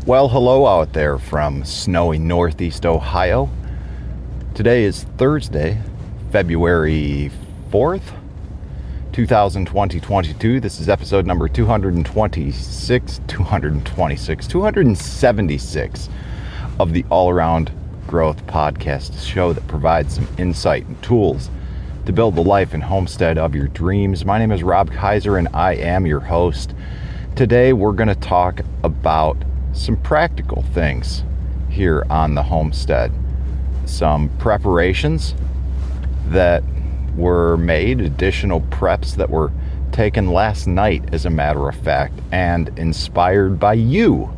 Well, hello out there from snowy Northeast Ohio. Today is Thursday, February 4th, 2022. This is episode number 276 of the All Around Growth Podcast show that provides some insight and tools to build the life and homestead of your dreams. My name is Rob Kaiser and I am your host. Today we're going to talk about some practical things here on the homestead. Some preparations that were made, additional preps that were taken last night, as a matter of fact, and inspired by you.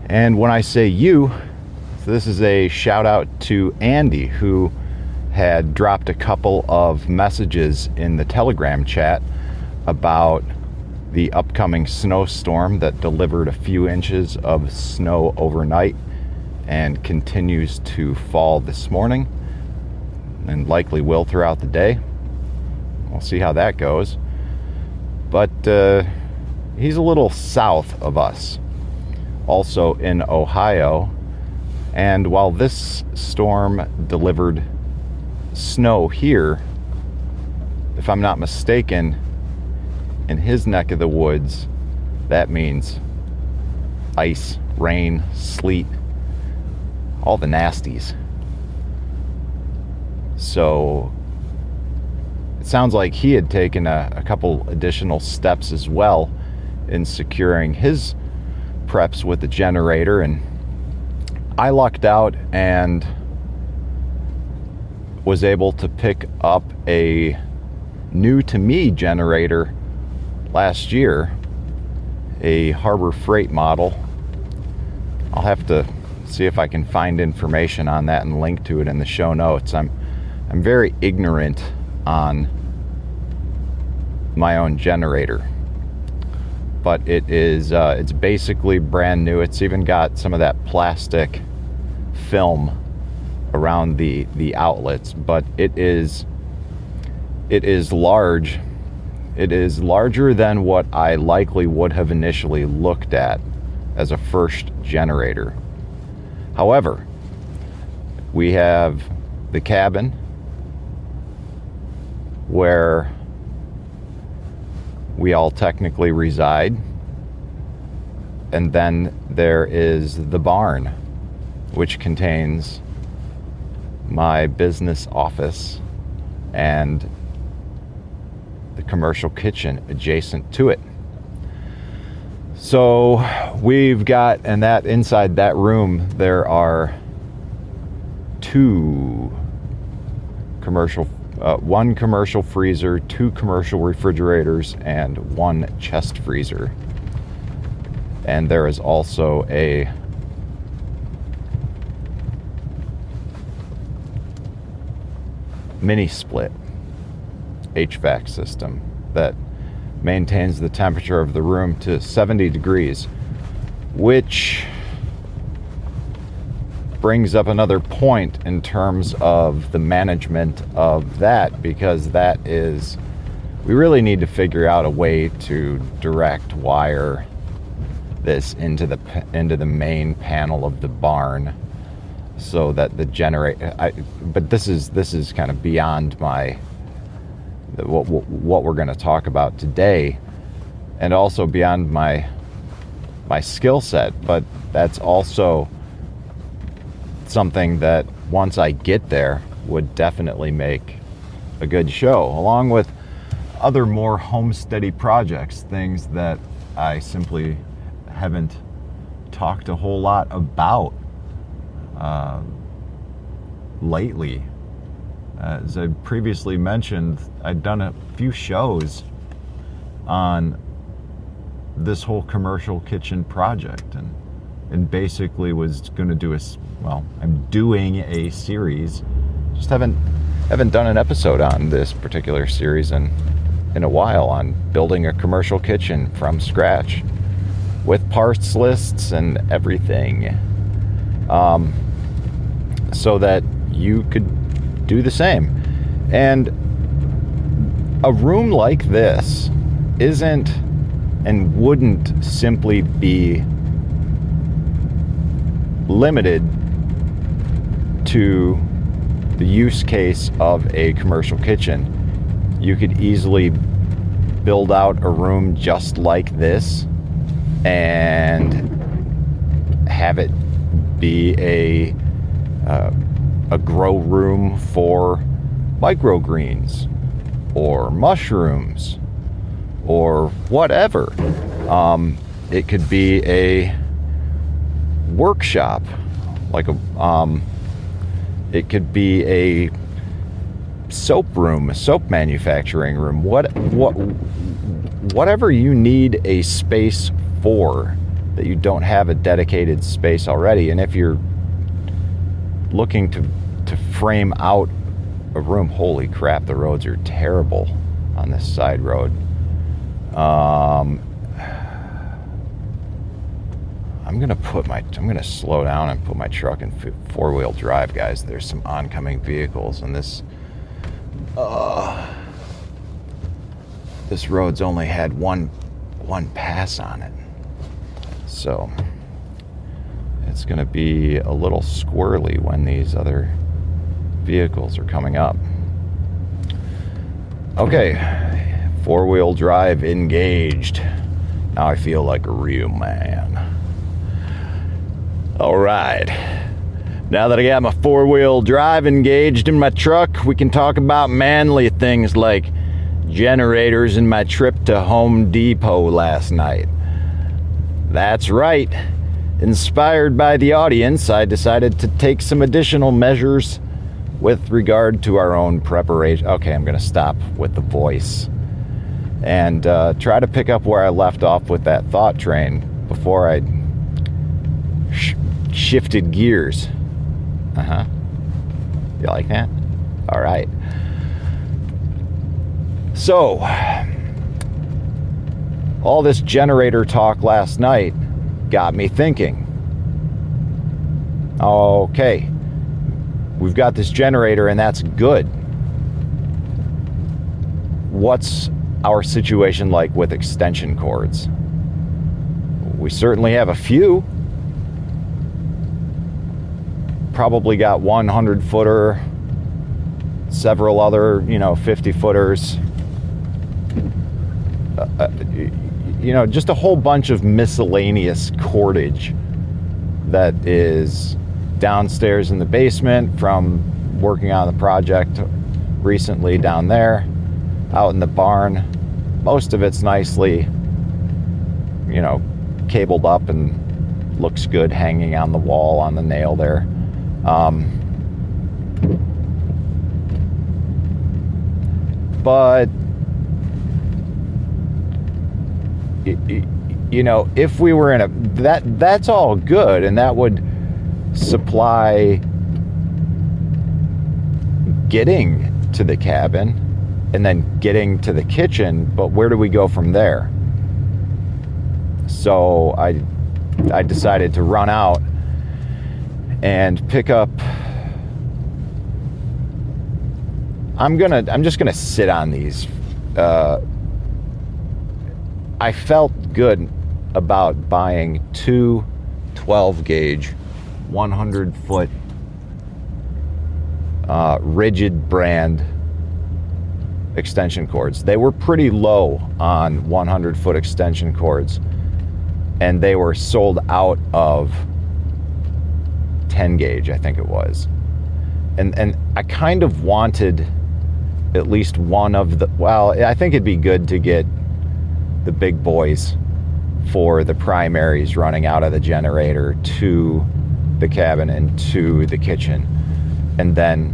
And when I say you, this is a shout out to Andy, who had dropped a couple of messages in the Telegram chat about the upcoming snowstorm that delivered a few inches of snow overnight and continues to fall this morning and likely will throughout the day. We'll see how that goes. But he's a little south of us, also in Ohio. And while this storm delivered snow here, if I'm not mistaken, in his neck of the woods, that means ice, rain, sleet, all the nasties. So it sounds like he had taken a couple additional steps as well in securing his preps with the generator, and I lucked out and was able to pick up a new to me generator last year, a Harbor Freight model. I'll have to see if I can find information on that and link to it in the show notes. I'm very ignorant on my own generator, but it's basically brand new. It's even got some of that plastic film around the outlets, but it is large. It is larger than what I likely would have initially looked at as a first generator. However, we have the cabin where we all technically reside, and then there is the barn, which contains my business office and the commercial kitchen adjacent to it. So we've got, and that inside that room there are one commercial freezer, two commercial refrigerators, and one chest freezer. And there is also a mini split HVAC system that maintains the temperature of the room to 70 degrees, which brings up another point in terms of the management of that, because we really need to figure out a way to direct wire this into the main panel of the barn so that the generator, but this is kind of beyond what we're going to talk about today, and also beyond my skill set. But that's also something that once I get there would definitely make a good show, along with other more homesteady projects, things that I simply haven't talked a whole lot about lately. As I previously mentioned, I'd done a few shows on this whole commercial kitchen project, and basically was going to do I'm doing a series. Just haven't done an episode on this particular series in a while, on building a commercial kitchen from scratch with parts lists and everything, so that you could do the same. And a room like this isn't and wouldn't simply be limited to the use case of a commercial kitchen. You could easily build out a room just like this and have it be a grow room for microgreens or mushrooms or whatever. It could be a workshop, like it could be a soap room, a soap manufacturing room, whatever you need a space for that you don't have a dedicated space already. And if you're looking to frame out a room, holy crap, the roads are terrible on this side road. I'm gonna slow down and put my truck in four-wheel drive, guys. There's some oncoming vehicles, and this road's only had one pass on it, so it's gonna be a little squirrely when these other vehicles are coming up. Okay, four-wheel drive engaged. Now I feel like a real man. All right, now that I got my four-wheel drive engaged in my truck, we can talk about manly things like generators and my trip to Home Depot last night. That's right, inspired by the audience, I decided to take some additional measures with regard to our own preparation. Okay, I'm gonna stop with the voice and try to pick up where I left off with that thought train before I shifted gears. You like that? All right. So, all this generator talk last night got me thinking. Okay, we've got this generator and that's good. What's our situation like with extension cords? We certainly have a few. Probably got 100-footer, several other, 50-footers. Just a whole bunch of miscellaneous cordage that is downstairs in the basement from working on the project recently down there, out in the barn. Most of it's nicely, cabled up and looks good hanging on the wall on the nail there. But if we were in that's all good, and that would supply getting to the cabin and then getting to the kitchen, but where do we go from there? So I decided to run out and pick up. I'm just gonna sit on these. I felt good about buying two 12-gauge 100-foot rigid brand extension cords. They were pretty low on 100-foot extension cords, and they were sold out of 10-gauge, I think it was. And I kind of wanted at least one of the, I think it'd be good to get the big boys for the primaries running out of the generator to the cabin and to the kitchen. And then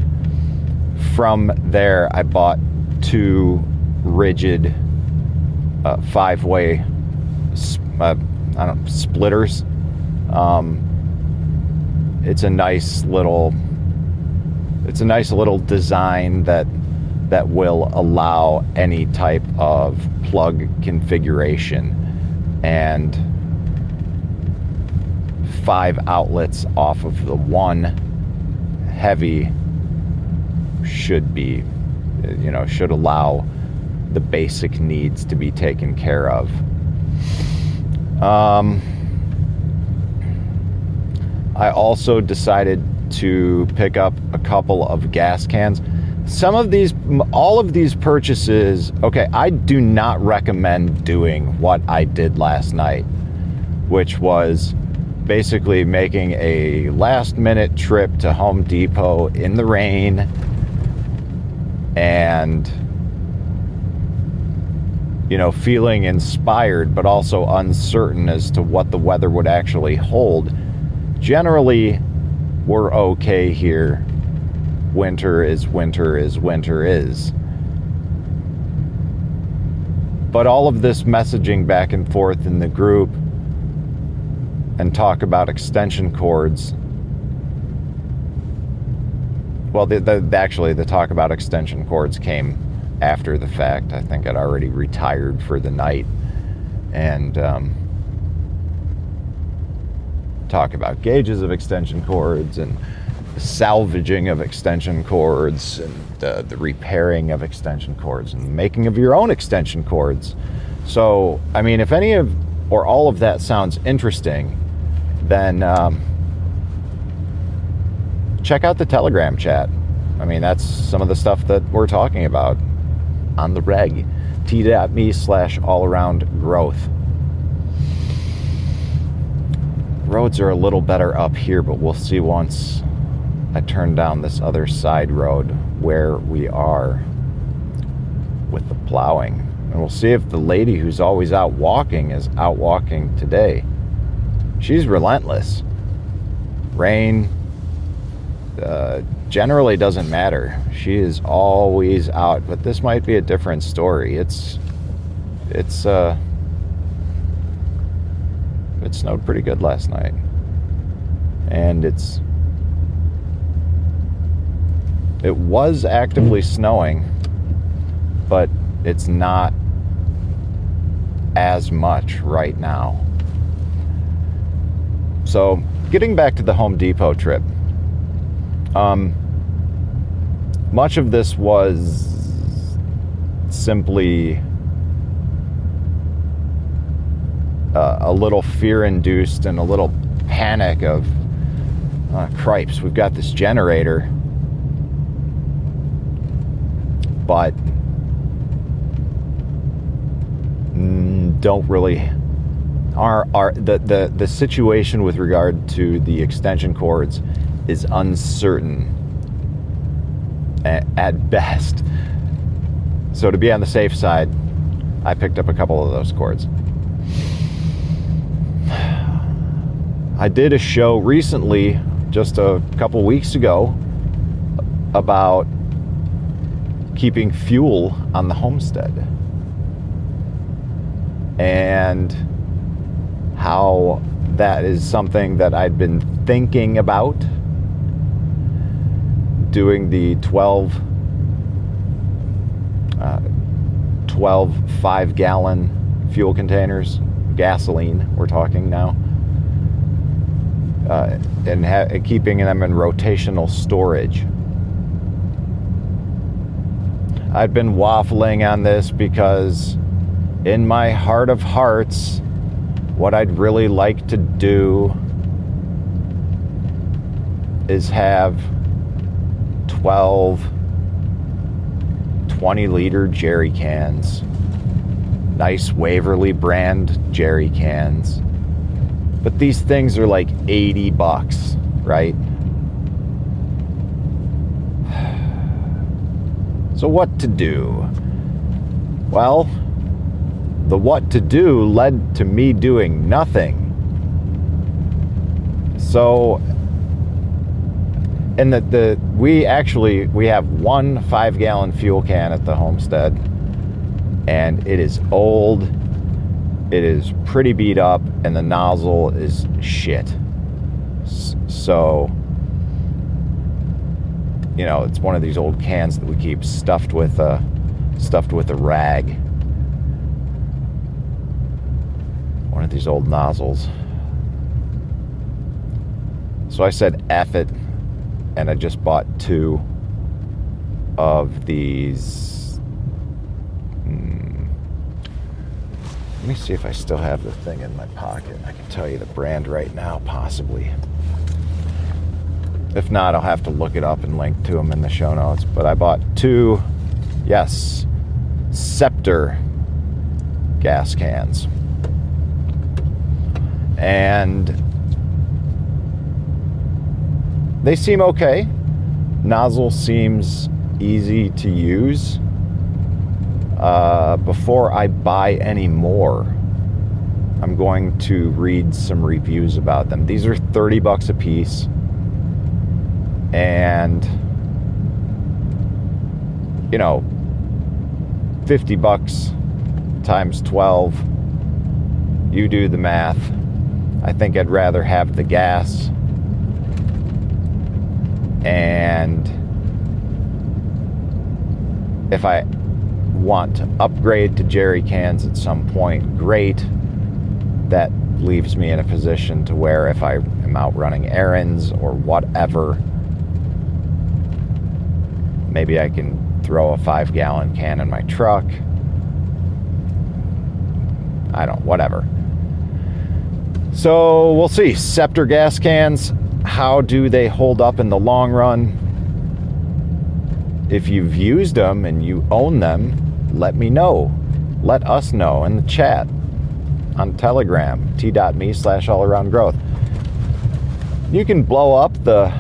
from there, I bought two rigid 5-way splitters. It's a nice little design that will allow any type of plug configuration, and 5 outlets off of the one heavy should allow the basic needs to be taken care of. I also decided to pick up a couple of gas cans. All of these purchases, okay, I do not recommend doing what I did last night, which was basically making a last minute trip to Home Depot in the rain and, feeling inspired but also uncertain as to what the weather would actually hold. Generally, we're okay here. Winter is winter is winter is. But all of this messaging back and forth in the group and talk about extension cords. Well, the talk about extension cords came after the fact. I think I'd already retired for the night. And talk about gauges of extension cords and the salvaging of extension cords and the repairing of extension cords and the making of your own extension cords. So, I mean, if any of or all of that sounds interesting, then check out the Telegram chat. I mean, that's some of the stuff that we're talking about on the reg. t.me/allaroundgrowth. Roads are a little better up here, but we'll see once I turn down this other side road where we are with the plowing. And we'll see if the lady who's always out walking is out walking today. She's relentless. Rain generally doesn't matter. She is always out, but this might be a different story. It snowed pretty good last night. And it was actively snowing, but it's not as much right now. So, getting back to the Home Depot trip, much of this was simply a little fear-induced and a little panic of, cripes, we've got this generator, but don't really... The situation with regard to the extension cords is uncertain at best. So to be on the safe side, I picked up a couple of those cords. I did a show recently, just a couple weeks ago, about keeping fuel on the homestead and how that is something that I'd been thinking about, doing the 12 5-gallon fuel containers, gasoline we're talking now, and keeping them in rotational storage. I've been waffling on this because in my heart of hearts, what I'd really like to do is have 12 20-liter jerry cans. Nice Waverly brand jerry cans. But these things are like $80, right? So what to do? Well, the what to do led to me doing nothing. So, and we have one 5-gallon fuel can at the homestead, and it is old, it is pretty beat up, and the nozzle is shit. So, it's one of these old cans that we keep stuffed with a rag. One of these old nozzles. So I said F it, and I just bought 2 of these. Let me see if I still have the thing in my pocket. I can tell you the brand right now, possibly. If not, I'll have to look it up and link to them in the show notes. But I bought 2, yes, Scepter gas cans. And they seem okay. Nozzle seems easy to use. Before I buy any more, I'm going to read some reviews about them. These are $30 a piece. And, you know, $50 times 12. You do the math. I think I'd rather have the gas. And if I want to upgrade to jerry cans at some point, great. That leaves me in a position to where if I am out running errands or whatever, maybe I can throw a 5-gallon can in my truck. Whatever. So we'll see. Scepter gas cans, how do they hold up in the long run? If you've used them and you own them, let me know. Let us know in the chat on Telegram, t.me/allaroundgrowth. You can blow up the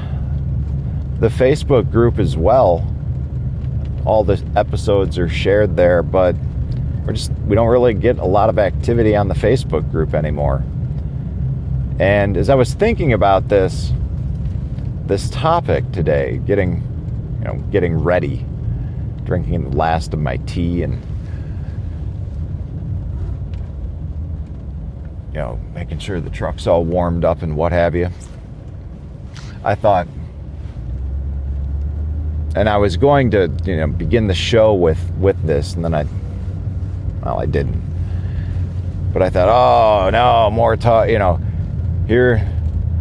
Facebook group as well. All the episodes are shared there, but we don't really get a lot of activity on the Facebook group anymore. And as I was thinking about this topic today, getting ready, drinking the last of my tea and making sure the truck's all warmed up and what have you, I thought, and I was going to begin the show with this, and then I didn't. But I thought, oh no, more talk, here,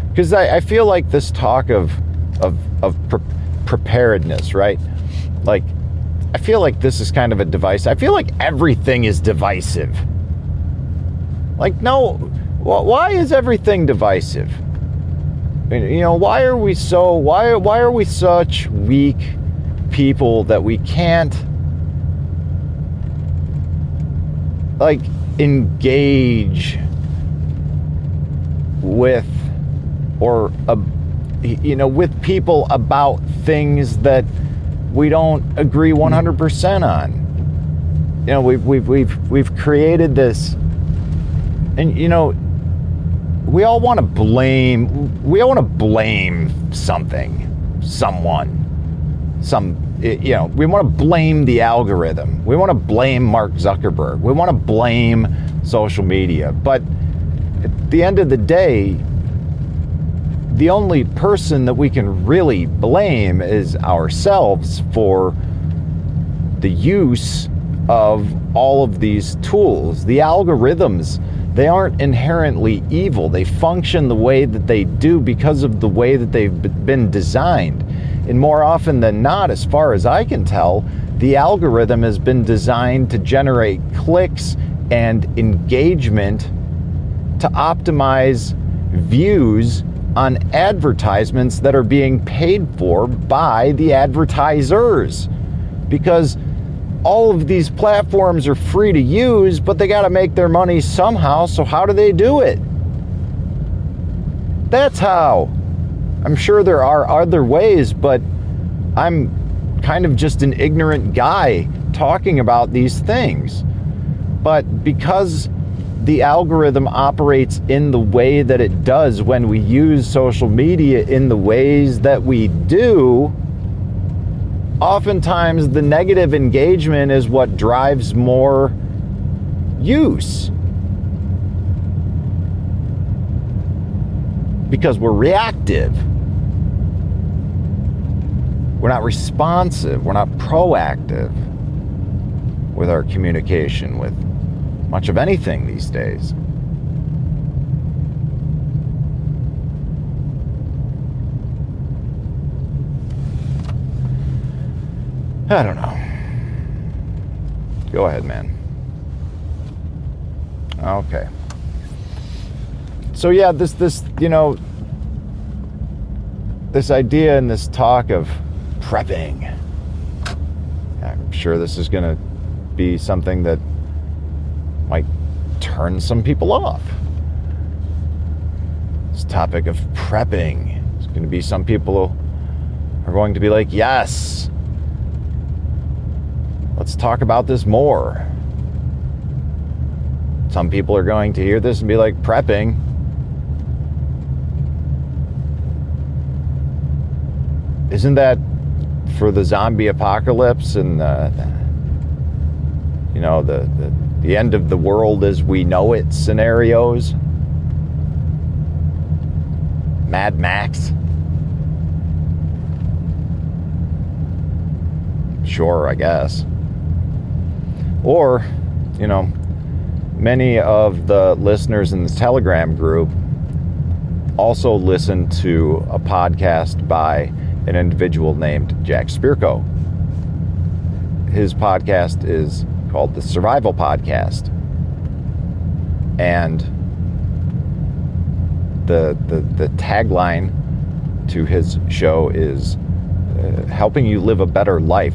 because I feel like this talk of preparedness, right? Like, I feel like this is kind of a device. I feel like everything is divisive. Like, no, why is everything divisive? Why are we such weak people that we can't engage with with people about things that we don't agree 100% on. We've created this, and we all want to blame someone. We want to blame the algorithm. We want to blame Mark Zuckerberg. We want to blame social media. But at the end of the day, the only person that we can really blame is ourselves for the use of all of these tools. The algorithms, they aren't inherently evil. They function the way that they do because of the way that they've been designed. And more often than not, as far as I can tell, the algorithm has been designed to generate clicks and engagement to optimize views on advertisements that are being paid for by the advertisers. Because all of these platforms are free to use, but they got to make their money somehow. So how do they do it? That's how. I'm sure there are other ways, but I'm kind of just an ignorant guy talking about these things. But because the algorithm operates in the way that it does when we use social media in the ways that we do, oftentimes the negative engagement is what drives more use. Because we're reactive. We're not responsive. We're not proactive with our communication with much of anything these days. I don't know. Go ahead, man. Okay. So yeah, this this idea and this talk of prepping. I'm sure this is going to be something that might turn some people off. This topic of prepping is going to be some people who are going to be like, yes, let's talk about this more. Some people are going to hear this and be like, prepping? Isn't that for the zombie apocalypse and the end of the world as we know it scenarios? Mad Max? Sure, I guess. Or, many of the listeners in the Telegram group also listen to a podcast by an individual named Jack Spirko. His podcast is called the Survival Podcast. And the tagline to his show is helping you live a better life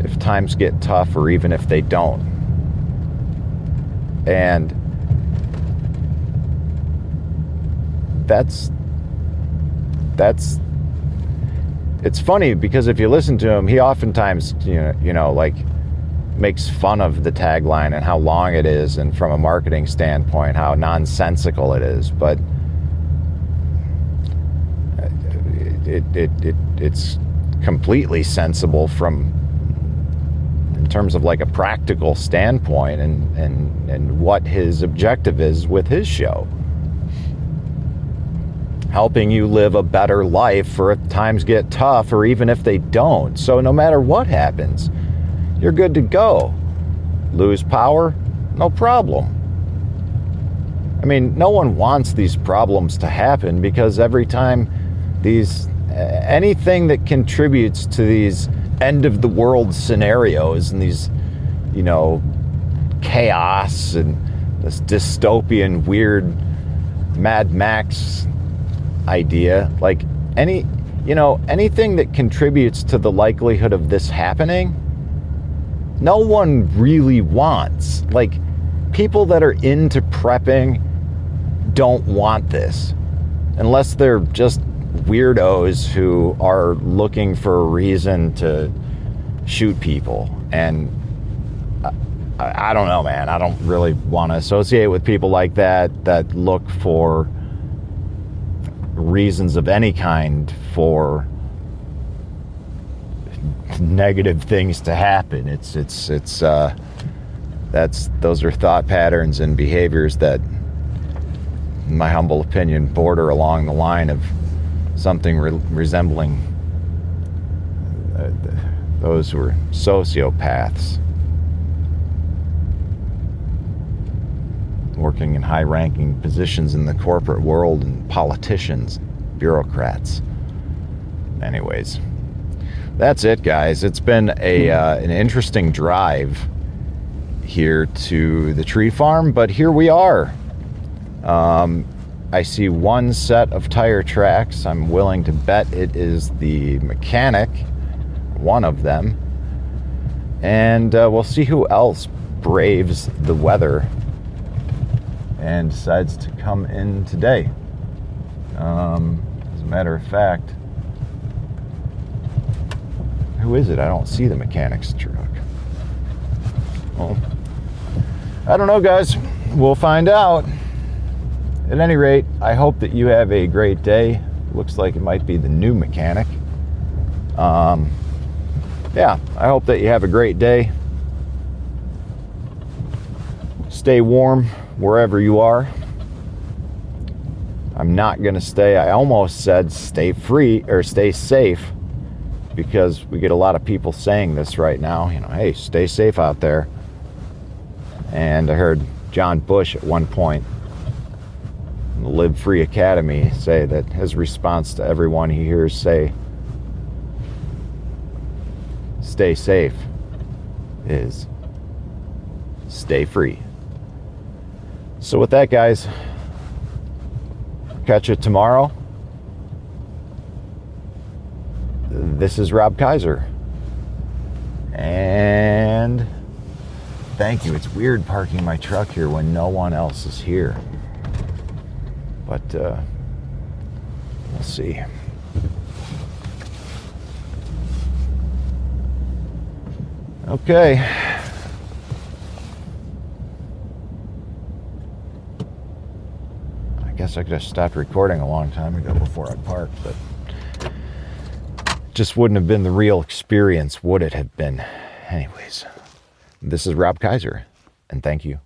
if times get tough or even if they don't. And that's it's funny because if you listen to him, he oftentimes makes fun of the tagline and how long it is, and from a marketing standpoint how nonsensical it is, but it's completely sensible in terms of like a practical standpoint and what his objective is with his show. Helping you live a better life for if times get tough or even if they don't. So no matter what happens, you're good to go. Lose power? No problem. I mean, no one wants these problems to happen, because every time anything that contributes to these end of the world scenarios and these, chaos and this dystopian weird Mad Max idea, like anything that contributes to the likelihood of this happening, no one really wants. Like, people that are into prepping don't want this, unless they're just weirdos who are looking for a reason to shoot people. And I don't know, man. I don't really want to associate with people like that look for reasons of any kind for negative things to happen. Those are thought patterns and behaviors that, in my humble opinion, border along the line of something resembling those who are sociopaths, working in high-ranking positions in the corporate world, and politicians, bureaucrats. Anyways, that's it, guys. It's been an interesting drive here to the tree farm, but here we are. I see one set of tire tracks. I'm willing to bet it is the mechanic, one of them. And we'll see who else braves the weather and decides to come in today. As a matter of fact, who is it? I don't see the mechanic's truck. Well, I don't know, guys. We'll find out. At any rate, I hope that you have a great day. Looks like it might be the new mechanic. Yeah, I hope that you have a great day. Stay warm wherever you are. I'm not going to stay. I almost said stay free or stay safe, because we get a lot of people saying this right now. Hey, stay safe out there. And I heard John Bush at one point in the Live Free Academy say that his response to everyone he hears say stay safe is stay free. So with that, guys, catch you tomorrow. This is Rob Kaiser. And thank you. It's weird parking my truck here when no one else is here. But we'll see. Okay. I guess I could have stopped recording a long time ago before I parked, but just wouldn't have been the real experience, would it have been? Anyways, this is Rob Kaiser, and thank you.